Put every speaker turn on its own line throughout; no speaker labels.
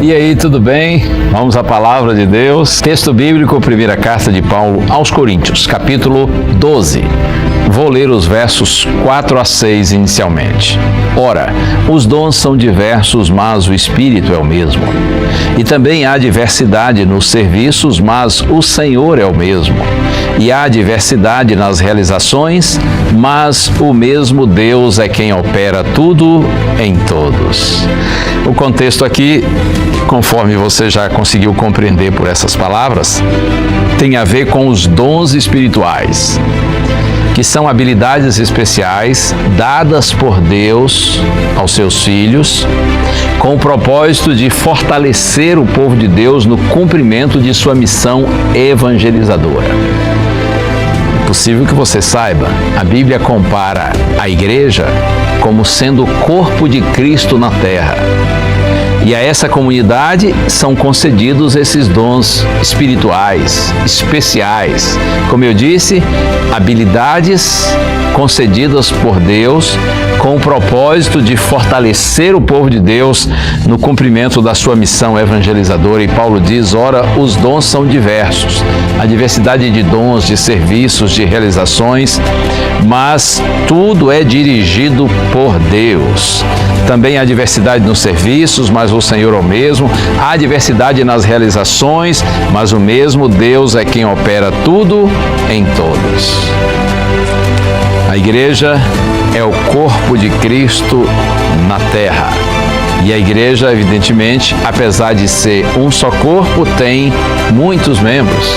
E aí, tudo bem? Vamos à palavra de Deus. Texto bíblico, primeira carta de Paulo aos Coríntios, capítulo 12. Vou ler os versos 4 a 6 inicialmente. Ora, os dons são diversos, mas o Espírito é o mesmo. E também há diversidade nos serviços, mas o Senhor é o mesmo. E há diversidade nas realizações, mas o mesmo Deus é quem opera tudo em todos. O contexto aqui, conforme você já conseguiu compreender por essas palavras, tem a ver com os dons espirituais, que são habilidades especiais dadas por Deus aos seus filhos, com o propósito de fortalecer o povo de Deus no cumprimento de sua missão evangelizadora. É possível que você saiba, a Bíblia compara a igreja como sendo o corpo de Cristo na terra. E a essa comunidade são concedidos esses dons espirituais, especiais. Como eu disse, habilidades concedidas por Deus com o propósito de fortalecer o povo de Deus no cumprimento da sua missão evangelizadora. E Paulo diz, ora, os dons são diversos. A diversidade de dons, de serviços, de realizações, mas tudo é dirigido por Deus. Também há diversidade nos serviços, mas o Senhor é o mesmo. Há diversidade nas realizações, mas o mesmo Deus é quem opera tudo em todos. A igreja é o corpo de Cristo na terra. E a igreja, evidentemente, apesar de ser um só corpo, tem muitos membros.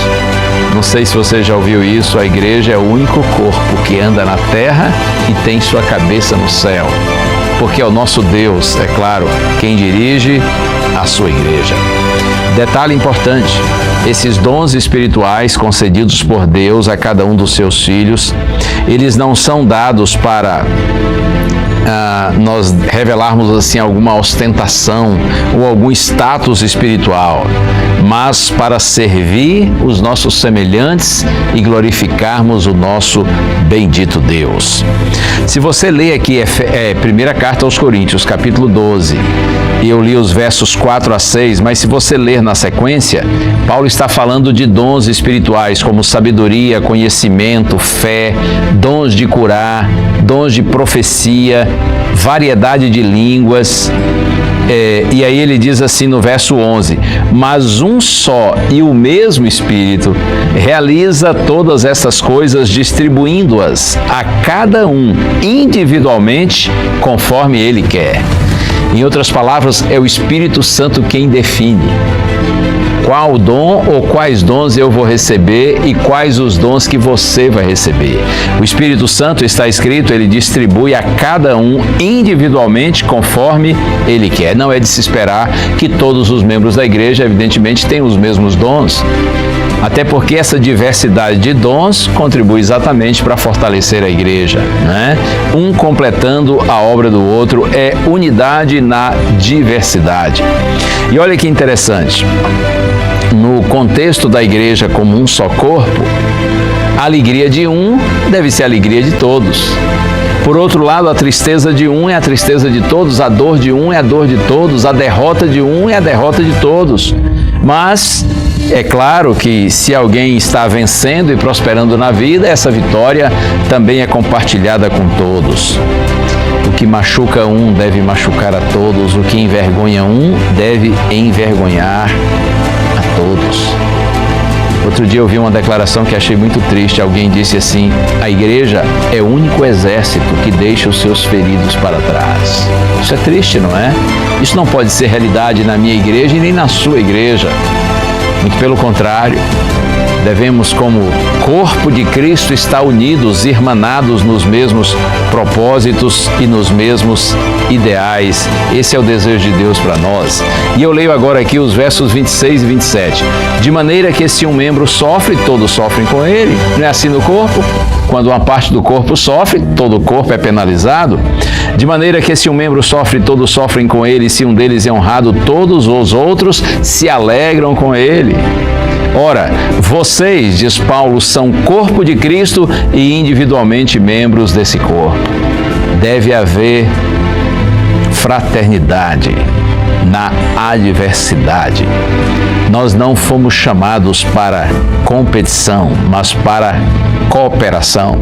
Não sei se você já ouviu isso, a igreja é o único corpo que anda na terra e tem sua cabeça no céu. Porque é o nosso Deus, é claro, quem dirige a sua igreja. Detalhe importante, esses dons espirituais concedidos por Deus a cada um dos seus filhos, eles não são dados para nós revelarmos assim alguma ostentação ou algum status espiritual, mas para servir os nossos semelhantes e glorificarmos o nosso bendito Deus. Se você ler aqui primeira carta aos Coríntios, capítulo 12, e eu li os versos 4 a 6, mas se você ler na sequência, Paulo está falando de dons espirituais como sabedoria, conhecimento, fé, dons de curar, dons de profecia, variedade de línguas. E aí ele diz assim no verso 11, mas um só e o mesmo Espírito realiza todas essas coisas, distribuindo-as a cada um individualmente, conforme ele quer. Em outras palavras, é o Espírito Santo quem define qual dom ou quais dons eu vou receber e quais os dons que você vai receber. O Espírito Santo, está escrito, ele distribui a cada um individualmente conforme ele quer. Não é de se esperar que todos os membros da igreja, evidentemente, tenham os mesmos dons. Até porque essa diversidade de dons contribui exatamente para fortalecer a igreja, né? Um completando a obra do outro, é unidade na diversidade. E olha que interessante, no contexto da igreja como um só corpo, a alegria de um deve ser a alegria de todos. Por outro lado, a tristeza de um é a tristeza de todos, a dor de um é a dor de todos, a derrota de um é a derrota de todos. Mas é claro que se alguém está vencendo e prosperando na vida, essa vitória também é compartilhada com todos. O que machuca um deve machucar a todos, o que envergonha um deve envergonhar a todos. Outro dia eu vi uma declaração que achei muito triste. Alguém disse assim, a igreja é o único exército que deixa os seus feridos para trás. Isso é triste, não é? Isso não pode ser realidade na minha igreja e nem na sua igreja. Muito pelo contrário, devemos, como corpo de Cristo, estar unidos, irmanados nos mesmos propósitos e nos mesmos ideais. Esse é o desejo de Deus para nós. E eu leio agora aqui os versos 26 e 27. De maneira que se um membro sofre, todos sofrem com ele. Não é assim no corpo? Quando uma parte do corpo sofre, todo o corpo é penalizado. De maneira que se um membro sofre, todos sofrem com ele. E se um deles é honrado, todos os outros se alegram com ele. Ora, vocês, diz Paulo, são corpo de Cristo e individualmente membros desse corpo. Deve haver fraternidade. na adversidade. Nós não fomos chamados para competição, mas para cooperação.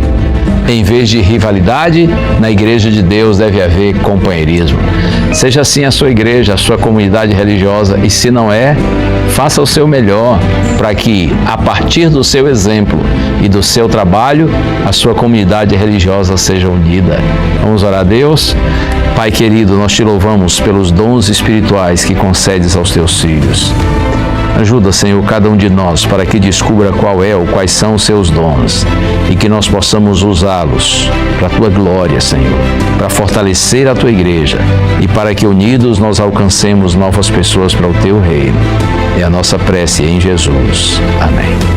Em vez de rivalidade, na igreja de Deus deve haver companheirismo. Seja assim a sua igreja, a sua comunidade religiosa, e se não é, faça o seu melhor para que, a partir do seu exemplo e do seu trabalho, a sua comunidade religiosa seja unida. Vamos orar a Deus? Pai querido, nós te louvamos pelos dons espirituais que concedes aos teus filhos. Ajuda, Senhor, cada um de nós para que descubra quais são os seus dons e que nós possamos usá-los para a tua glória, Senhor, para fortalecer a tua igreja e para que unidos nós alcancemos novas pessoas para o teu reino. É a nossa prece em Jesus. Amém.